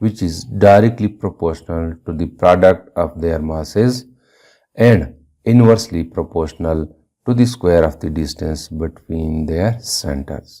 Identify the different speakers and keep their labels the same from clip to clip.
Speaker 1: which is directly proportional to the product of their masses and inversely proportional to the square of the distance between their centers۔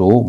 Speaker 1: 2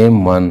Speaker 1: m1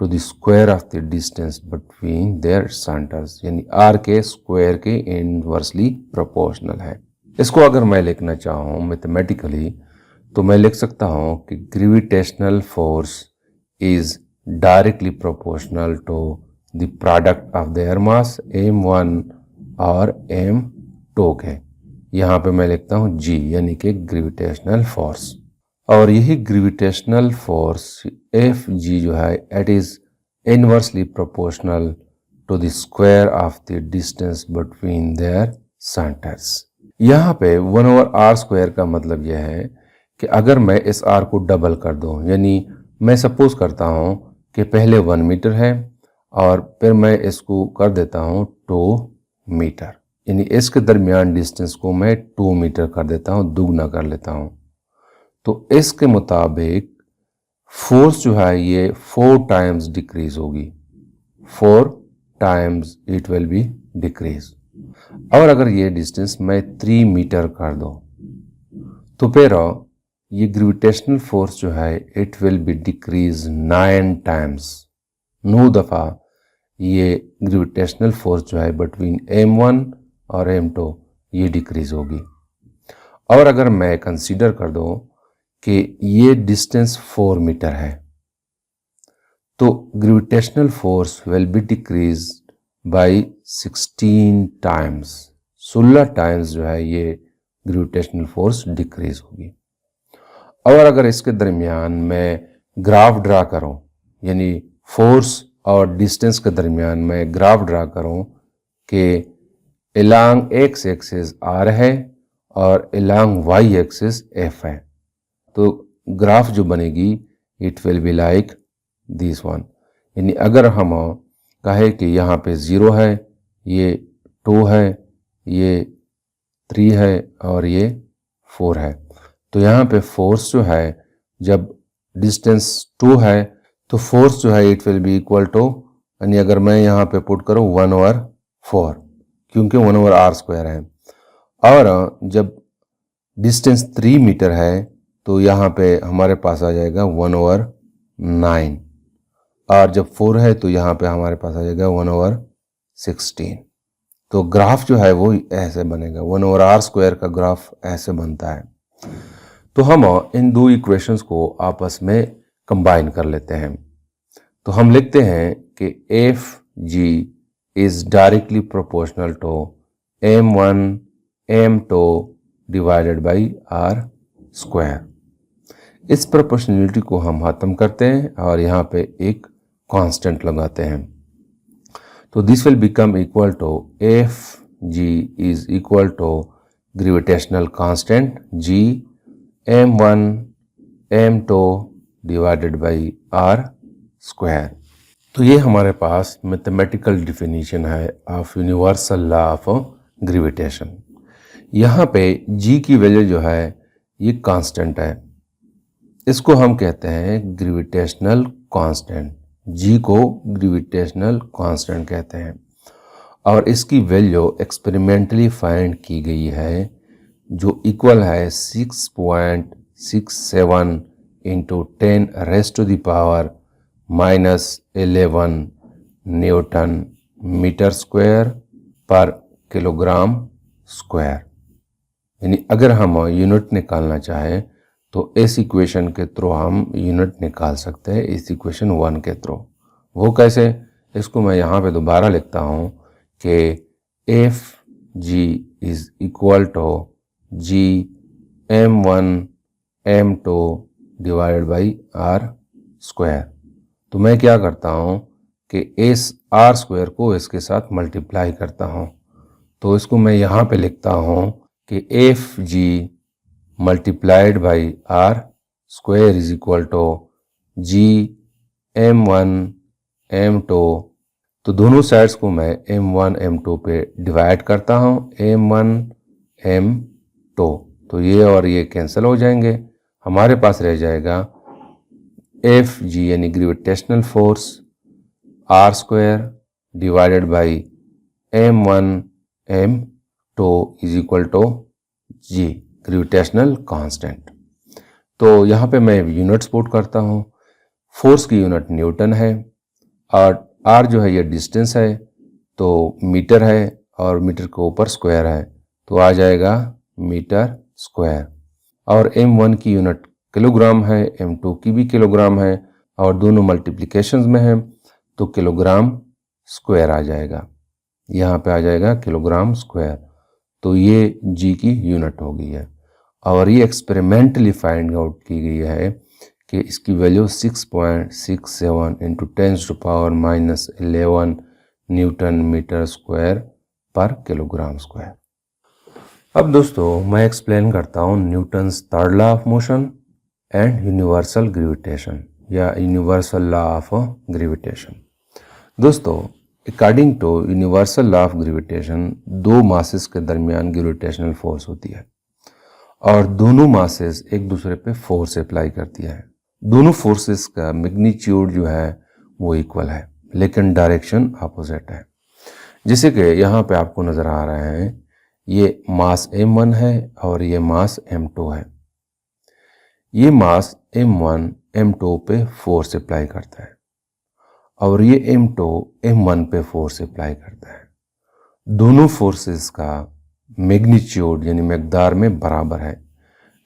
Speaker 1: to the square of the distance between their centers, यानी r के square के inversely proportional है। इसको अगर मैं लिखना चाहूँ mathematically तो मैं लिख सकता हूँ कि gravitational force is directly proportional to the product of their mass m1 और m2 के। यहाँ पे मैं लिखता हूँ g यानी कि ग्रेविटेशनल फोर्स, और यही ग्रेविटेशनल फोर्स Fg जो है it is inversely proportional to the square of the distance between their centres. यहाँ पे 1/r² का मतलब यह है कि अगर मैं इस r को डबल कर दूं, यानी मैं सपोज करता हूँ कि पहले 1 मीटर है और फिर मैं इसको कर देता हूँ 2 मीटर, यानी इसके दरमियान डिस्टेंस को मैं 2 मीटर कर देता हूँ, दुगना कर लेता हूँ। तो इसके मुताबिक फोर्स जो है ये 4 टाइम्स डिक्रीज होगी, 4 times it will be decrease. और अगर ये डिस्टेंस मैं 3 मीटर कर दूं तो फिर ये ग्रेविटेशनल फोर्स जो है it will be decrease 9 times, 9 दफ़ा ये ग्रेविटेशनल फोर्स जो है बिटवीन m1 और m2 ये डिक्रीज होगी। और अगर मैं कंसीडर कर दूं कि ये डिस्टेंस 4 मीटर है तो gravitational force will be decrease by 16 times, 16 times जो है ये ग्रेविटेशनल फोर्स डिक्रीज होगी। और अगर इसके दरमियान मैं ग्राफ ड्रा करूं, यानी फोर्स और डिस्टेंस के दरमियान मैं ग्राफ ड्रा करूं कि अलोंग x एक्सिस r है और अलोंग y एक्सिस f है, तो ग्राफ जो बनेगी it will be like this one. यानी अगर हम कहे कि यहाँ पे 0 है, ये 2 है, ये 3 है और ये 4 है, तो यहाँ पे फोर्स जो है जब डिस्टेंस 2 है तो फोर्स जो है it will be equal to, यानी अगर मैं यहाँ पे पुट करूँ 1/4 क्योंकि 1/r² है। और जब डिस्टेंस 3 मीटर है तो यहाँ पे हमारे पास आ जाएगा 1/9, और जब 4 है तो यहाँ पे हमारे पास आ जाएगा 1/16। तो ग्राफ जो है वो ऐसे बनेगा, 1/r² का ग्राफ ऐसे बनता है। तो हम इन दो इक्वेशंस को आपस में कंबाइन कर लेते हैं, तो हम लिखते हैं कि Fg is directly proportional to m1 m2 divided by r²। इस प्रोपोर्शनलिटी को हम खत्म करते हैं और यहाँ पे एक कांस्टेंट लगाते हैं, तो this will become equal to Fg is equal to gravitational constant g m1 m2 divided by r²। तो ये हमारे पास मैथमेटिकल डिफिनीशन है of universal law of gravitation. यहाँ पे g की वैल्यू जो है ये कांस्टेंट है, इसको हम कहते हैं ग्रेविटेशनल कांस्टेंट, g को ग्रेविटेशनल कांस्टेंट कहते हैं। और इसकी वैल्यू एक्सपेरिमेंटली फाइंड की गई है जो इक्वल है 6.67 इंटू 10⁻⁻11 न्यूटन मीटर स्क्वायर पर किलोग्राम स्क्वायर। यानी अगर हम यूनिट निकालना चाहें तो इस इक्वेशन के थ्रू हम यूनिट निकाल सकते हैं, इस इक्वेशन 1 के थ्रू। वो कैसे, इसको मैं यहाँ पे दोबारा लिखता हूँ कि Fg is equal to g m1 m2 divided by r²। तो मैं क्या करता हूँ कि इस r² को इसके साथ मल्टीप्लाई करता हूँ, तो इसको मैं यहाँ पे लिखता हूँ कि Fg multiplied by r² is equal to g m1 m2। तो दोनों साइड्स को मैं m1 m2 पे डिवाइड करता हूँ, m1 m2, तो ये और ये कैंसिल हो जाएंगे, हमारे पास रह जाएगा Fg यानी gravitational force r² divided by m1 m2 is equal to g gravitational constant. तो यहाँ पे मैं यूनिट्स पुट करता हूँ। फोर्स की यूनिट न्यूटन है, और आर जो है ये डिस्टेंस है, तो मीटर है और मीटर के ऊपर स्क्वायर है, तो आ जाएगा मीटर स्क्वायर। और m1 की यूनिट किलोग्राम है, m2 की भी किलोग्राम है, और दोनों मल्टीप्लिकेशंस में है, तो किलोग्राम स्क्वायर आ जाएगा। यहाँ पे आ जाएगा किलोग्राम स्क्वायर। तो ये जी की यूनिट हो गई है। और ये एक्सपेरिमेंटली फाइंड आउट की गई है कि इसकी value 6.67 into 10⁻⁻11 newton metre square पर किलोग्राम स्क्वायर। अब दोस्तों मैं एक्सप्लेन करता हूँ Newton's third law of motion and universal gravitation या यूनिवर्सल लॉ ऑफ ग्रेविटेशन। दोस्तों according to universal law of gravitation दो मासेस के दरमियान ग्रेविटेशनल फोर्स होती है और दोनों मासेस एक दूसरे पे फोर्स अप्लाई करती है। दोनों फोर्सेस का मैग्नीट्यूड जो है वो इक्वल है लेकिन डायरेक्शन अपोजिट है। जैसे कि यहाँ पे आपको नज़र आ रहा है ये मास m1 है और ये मास m2 है। ये मास m1 m2 पे फोर्स अप्लाई करता है और ये m2 m1 पे फोर्स अप्लाई करता है। दोनों फोर्सेस का मैग्नीट्यूड यानी मकदार में बराबर है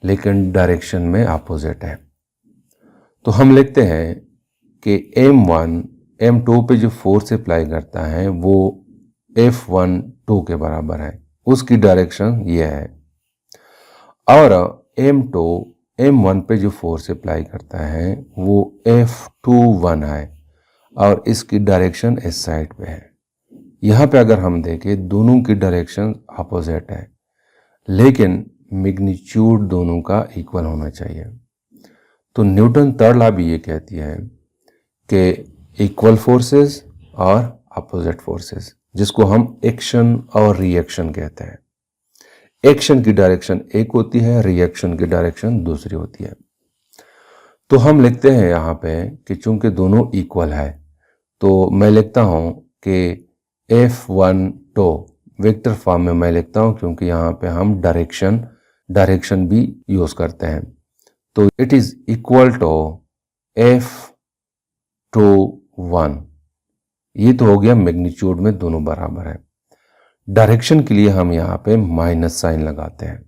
Speaker 1: लेकिन डायरेक्शन में अपोजिट है। तो हम लिखते हैं कि m1 m2 पे जो फोर्स अप्लाई करता है वो F12 के बराबर है, उसकी डायरेक्शन ये है। और m2 m1 पे जो फोर्स अप्लाई करता है वो F21 है और इसकी डायरेक्शन इस साइड पे है। यहाँ पे अगर हम देखें दोनों की डायरेक्शन अपोजिट है लेकिन मैग्नीट्यूड दोनों का इक्वल होना चाहिए। तो न्यूटन थर्ड लॉ भी ये कहती है कि इक्वल फोर्सेस और अपोजिट फोर्सेस, जिसको हम एक्शन और रिएक्शन कहते हैं। एक्शन की डायरेक्शन एक होती है, रिएक्शन की डायरेक्शन दूसरी होती है। तो हम लिखते हैं यहाँ पे कि चूंकि दोनों इक्वल है तो मैं लिखता हूँ कि F12 वेक्टर फॉर्म में मैं लिखता हूँ क्योंकि यहाँ पे हम डायरेक्शन भी यूज करते हैं। तो it is equal to F21। ये तो हो गया मैग्नीट्यूड में दोनों बराबर है। डायरेक्शन के लिए हम यहाँ पे माइनस साइन लगाते हैं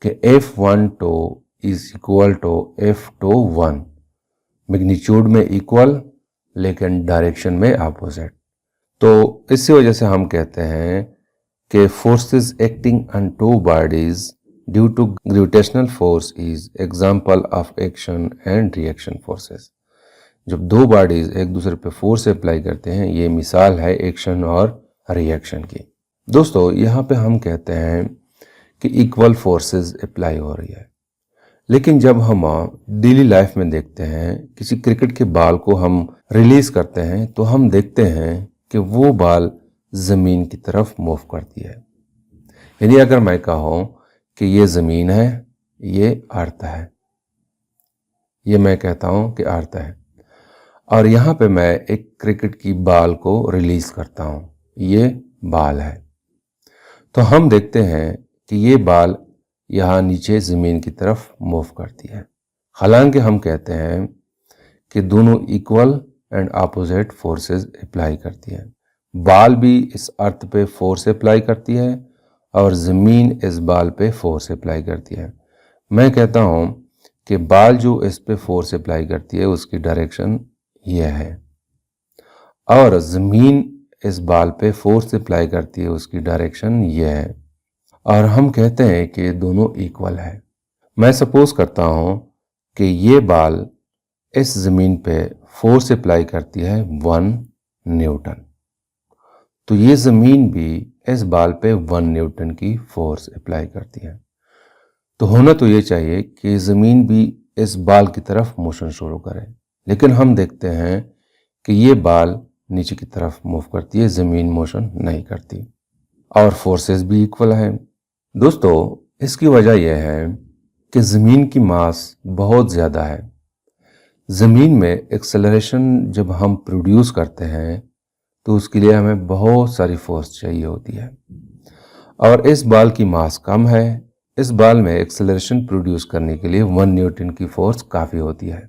Speaker 1: कि F12 is equal to F21। Magnitude में इक्वल लेकिन डायरेक्शन में अपोजिट। तो इसी वजह से हम कहते हैं कि forces acting on two bodies due to gravitational force is example of action and reaction forces. जब दो बॉडीज एक दूसरे पे फोर्स अप्लाई करते हैं ये मिसाल है एक्शन और रिएक्शन की। दोस्तों यहाँ पे हम कहते हैं कि इक्वल फोर्सेस अप्लाई हो रही है, लेकिन जब हम डेली लाइफ में देखते हैं किसी क्रिकेट के बॉल को हम रिलीज करते हैं तो हम देखते हैं कि वो बॉल ज़मीन की तरफ मूव करती है। यानी अगर मैं कहूँ कि ये ज़मीन है, ये अर्थ है, ये मैं कहता हूँ कि अर्थ है, और यहाँ पे मैं एक क्रिकेट की बॉल को रिलीज करता हूँ, ये बॉल है, तो हम देखते हैं कि ये बॉल यहाँ नीचे ज़मीन की तरफ मूव करती है। हालांकि हम कहते हैं कि दोनों equal and opposite forces apply करती है। बॉल भी इस अर्थ पे फोर्स अप्लाई करती है और ज़मीन इस बॉल पे फोर्स अप्लाई करती है। मैं कहता हूँ कि बॉल जो इस पे फोर्स अप्लाई करती है उसकी डायरेक्शन यह है और ज़मीन इस बॉल पे फोर्स अप्लाई करती है उसकी डायरेक्शन यह है, और हम कहते हैं कि दोनों इक्वल है। मैं सपोज करता हूँ कि ये बॉल इस ज़मीन पे फोर्स अप्लाई करती है 1 न्यूटन, तो ये ज़मीन भी इस बॉल पे 1 न्यूटन की फोर्स अप्लाई करती है। तो होना तो ये चाहिए कि ज़मीन भी इस बॉल की तरफ मोशन शुरू करे, लेकिन हम देखते हैं कि ये बॉल नीचे की तरफ मूव करती है, ज़मीन मोशन नहीं करती, और फोर्सेस भी इक्वल हैं। दोस्तों इसकी वजह यह है कि ज़मीन की मास बहुत ज़्यादा है। ज़मीन में एक्सेलरेशन जब हम प्रोड्यूस करते हैं तो उसके लिए हमें बहुत सारी फोर्स चाहिए होती है, और इस बॉल की मास कम है। इस बॉल में एक्सेलरेशन प्रोड्यूस करने के लिए 1 न्यूटन की फोर्स काफ़ी होती है।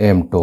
Speaker 1: m2،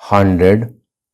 Speaker 1: 100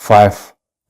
Speaker 1: 5